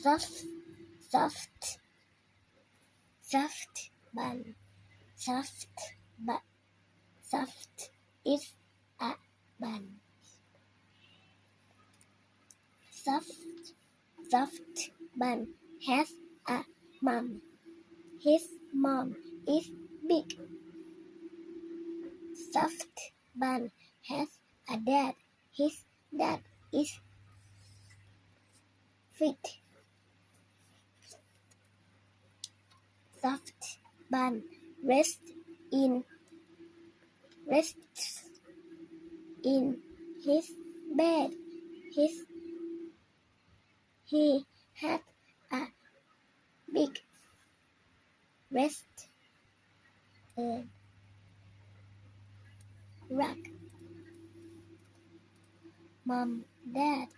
soft, soft, soft bun, soft bun, soft is a bun. Soft bun has a mom. His mom is big. Soft bun has a dad. His dad is fit. Soft bun rests in his bed. He had a big rest rug. Mom, Dad,